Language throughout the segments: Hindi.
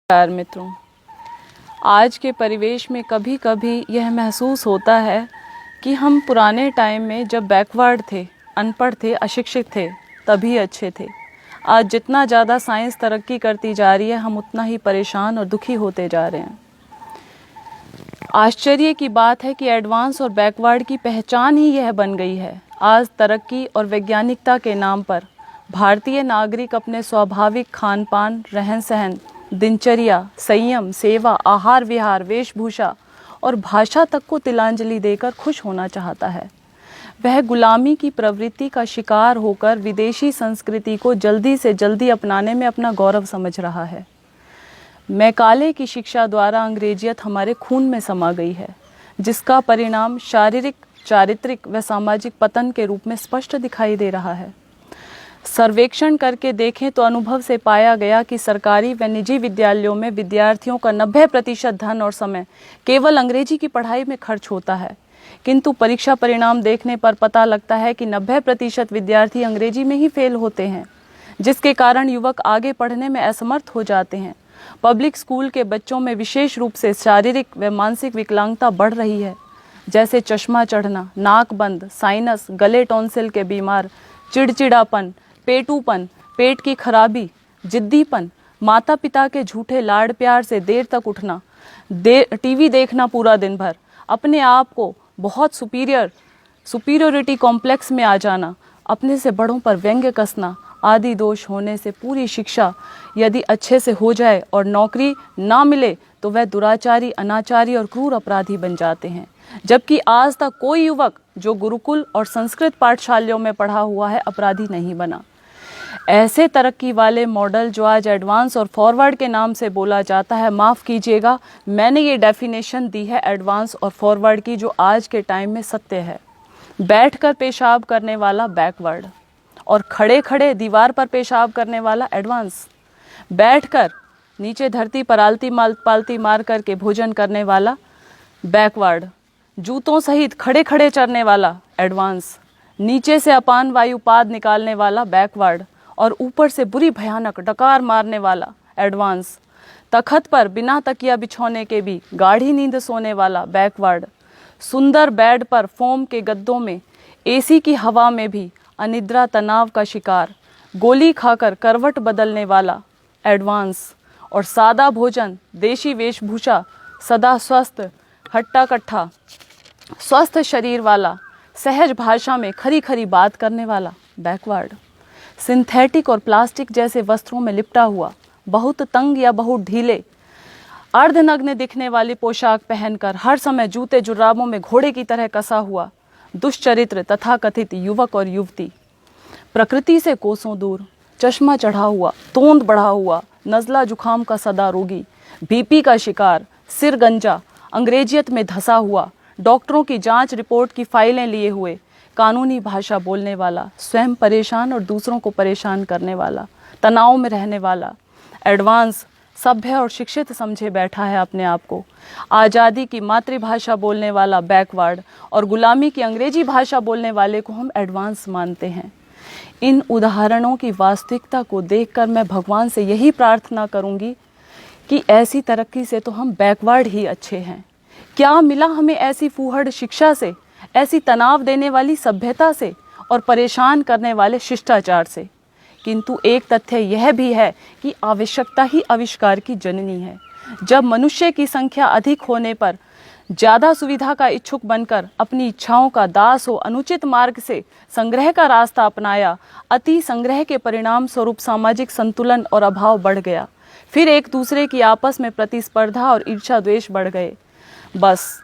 नमस्कार मित्रों, आज के परिवेश में कभी कभी यह महसूस होता है कि हम पुराने टाइम में जब बैकवर्ड थे, अनपढ़ थे, अशिक्षित थे, तभी अच्छे थे। आज जितना ज़्यादा साइंस तरक्की करती जा रही है, हम उतना ही परेशान और दुखी होते जा रहे हैं। आश्चर्य की बात है कि एडवांस और बैकवर्ड की पहचान ही यह बन गई है। आज तरक्की और वैज्ञानिकता के नाम पर भारतीय नागरिक अपने स्वाभाविक खान पान, रहन सहन, दिनचर्या, संयम, सेवा, आहार विहार, वेशभूषा और भाषा तक को तिलांजलि देकर खुश होना चाहता है। वह गुलामी की प्रवृत्ति का शिकार होकर विदेशी संस्कृति को जल्दी से जल्दी अपनाने में अपना गौरव समझ रहा है। मैकाले की शिक्षा द्वारा अंग्रेजियत हमारे खून में समा गई है, जिसका परिणाम शारीरिक, चारित्रिक व सामाजिक पतन के रूप में स्पष्ट दिखाई दे रहा है। सर्वेक्षण करके देखें तो अनुभव से पाया गया कि सरकारी व निजी विद्यालयों में विद्यार्थियों का 90% धन और समय केवल अंग्रेजी की पढ़ाई में खर्च होता है, किंतु परीक्षा परिणाम देखने पर पता लगता है कि 90% विद्यार्थी अंग्रेजी में ही फेल होते हैं, जिसके कारण युवक आगे पढ़ने में असमर्थ हो जाते हैं। पब्लिक स्कूल के बच्चों में विशेष रूप से शारीरिक व मानसिक विकलांगता बढ़ रही है, जैसे चश्मा चढ़ना, नाक बंद, साइनस, गले टॉन्सिल के बीमार, चिड़चिड़ापन, पेटूपन, पेट की खराबी, जिद्दीपन, माता पिता के झूठे लाड़ प्यार से देर तक उठना, टीवी देखना पूरा दिन भर, अपने आप को बहुत सुपीरियोरिटी कॉम्प्लेक्स में आ जाना, अपने से बड़ों पर व्यंग्य कसना आदि दोष होने से पूरी शिक्षा यदि अच्छे से हो जाए और नौकरी ना मिले तो वह दुराचारी, अनाचारी और क्रूर अपराधी बन जाते हैं। जबकि आज तक कोई युवक जो गुरुकुल और संस्कृत पाठशालाओं में पढ़ा हुआ है अपराधी नहीं बना। ऐसे तरक्की वाले मॉडल जो आज एडवांस और फॉरवर्ड के नाम से बोला जाता है, माफ़ कीजिएगा, मैंने ये डेफिनेशन दी है एडवांस और फॉरवर्ड की जो आज के टाइम में सत्य है। बैठकर पेशाब करने वाला बैकवर्ड और खड़े खड़े दीवार पर पेशाब करने वाला एडवांस। बैठकर नीचे धरती पर पालती मार करके भोजन करने वाला बैकवर्ड। जूतों सहित खड़े खड़े चरने वाला एडवांस। नीचे से अपान वायु पाद निकालने वाला बैकवर्ड और ऊपर से बुरी भयानक डकार मारने वाला एडवांस। तखत पर बिना तकिया बिछौने के भी गाढ़ी नींद सोने वाला बैकवर्ड। सुंदर बेड पर फोम के गद्दों में एसी की हवा में भी अनिद्रा तनाव का शिकार, गोली खाकर करवट बदलने वाला एडवांस। और सादा भोजन, देशी वेशभूषा, सदा स्वस्थ, हट्टा कट्ठा, स्वस्थ शरीर वाला, सहज भाषा में खरी खरी बात करने वाला बैकवर्ड। सिंथेटिक और प्लास्टिक जैसे वस्त्रों में लिपटा हुआ, बहुत तंग या बहुत ढीले, अर्धनग्न दिखने वाली पोशाक पहनकर हर समय जूते जुराबों में घोड़े की तरह कसा हुआ दुष्चरित्र तथाकथित युवक और युवती। प्रकृति से कोसों दूर, चश्मा चढ़ा हुआ, तोंद बढ़ा हुआ, नज़ला जुखाम का सदा रोगी, बीपी का शिकार, सिर गंजा, अंग्रेजियत में धंसा हुआ, डॉक्टरों की जांच रिपोर्ट की फाइलें लिए हुए, कानूनी भाषा बोलने वाला, स्वयं परेशान और दूसरों को परेशान करने वाला, तनाव में रहने वाला एडवांस सभ्य और शिक्षित समझे बैठा है अपने आप को। आज़ादी की मातृभाषा बोलने वाला बैकवर्ड और गुलामी की अंग्रेजी भाषा बोलने वाले को हम एडवांस मानते हैं। इन उदाहरणों की वास्तविकता को देखकर मैं भगवान से यही प्रार्थना करूंगी कि ऐसी तरक्की से तो हम बैकवर्ड ही अच्छे हैं। क्या मिला हमें ऐसी फूहड़ शिक्षा से, ऐसी तनाव देने वाली सभ्यता से और परेशान करने वाले शिष्टाचार से? किंतु एक तथ्य यह भी है कि आवश्यकता ही आविष्कार की जननी है। जब मनुष्य की संख्या अधिक होने पर ज़्यादा सुविधा का इच्छुक बनकर अपनी इच्छाओं का दास हो अनुचित मार्ग से संग्रह का रास्ता अपनाया, अति संग्रह के परिणाम स्वरूप सामाजिक संतुलन और अभाव बढ़ गया। फिर एक दूसरे की आपस में प्रतिस्पर्धा और ईर्ष्या द्वेष बढ़ गए। बस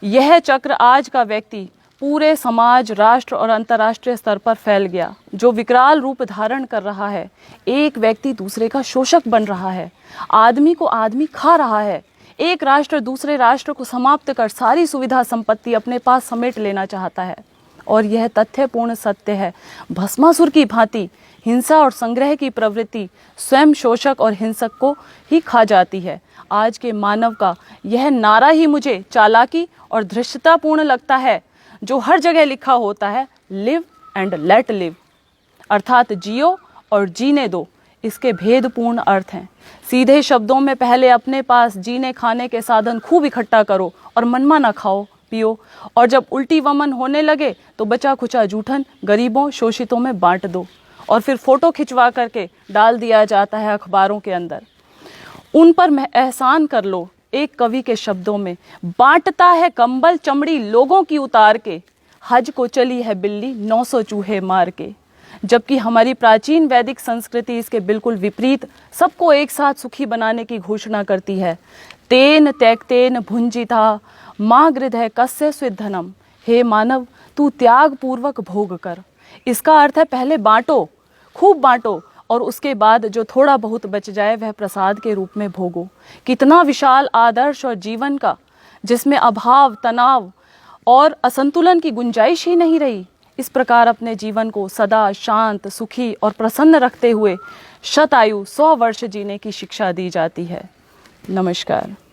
यह चक्र आज का व्यक्ति पूरे समाज, राष्ट्र और अंतर्राष्ट्रीय स्तर पर फैल गया, जो विकराल रूप धारण कर रहा है। एक व्यक्ति दूसरे का शोषक बन रहा है, आदमी को आदमी खा रहा है। एक राष्ट्र दूसरे राष्ट्र को समाप्त कर सारी सुविधा संपत्ति अपने पास समेट लेना चाहता है। और यह तथ्यपूर्ण सत्य है, भस्मासुर की भांति हिंसा और संग्रह की प्रवृत्ति स्वयं शोषक और हिंसक को ही खा जाती है। आज के मानव का यह नारा ही मुझे चालाकी और धृष्टतापूर्ण लगता है, जो हर जगह लिखा होता है, लिव एंड लेट लिव, अर्थात जियो और जीने दो, इसके भेदपूर्ण अर्थ हैं। सीधे शब्दों में पहले अपने पास जीने खाने के साधन खूब इकट्ठा करो और मनमाना खाओ पियो, और जब उल्टी वमन होने लगे तो बचा खुचा जूठन गरीबों शोषितों में बांट दो, और फिर फोटो खिंचवा करके डाल दिया जाता है अखबारों के अंदर। उन पर एहसान कर लो एक कवि के शब्दों में, बांटता है कंबल चमड़ी लोगों की उतार के, हज को चली है बिल्ली 900 चूहे मार के। जबकि हमारी प्राचीन वैदिक संस्कृति इसके बिल्कुल विपरीत सबको एक साथ सुखी बनाने की घोषणा करती है। तेन त्यक्तेन भुंजिता माँ गृधय कस्य स्विद्धनम, हे मानव तू त्याग पूर्वक भोग कर। इसका अर्थ है पहले बांटो, खूब बांटो, और उसके बाद जो थोड़ा बहुत बच जाए वह प्रसाद के रूप में भोगो। कितना विशाल आदर्श और जीवन का, जिसमें अभाव तनाव और असंतुलन की गुंजाइश ही नहीं रही। इस प्रकार अपने जीवन को सदा शांत सुखी और प्रसन्न रखते हुए शतायु 100 वर्ष जीने की शिक्षा दी जाती है। नमस्कार।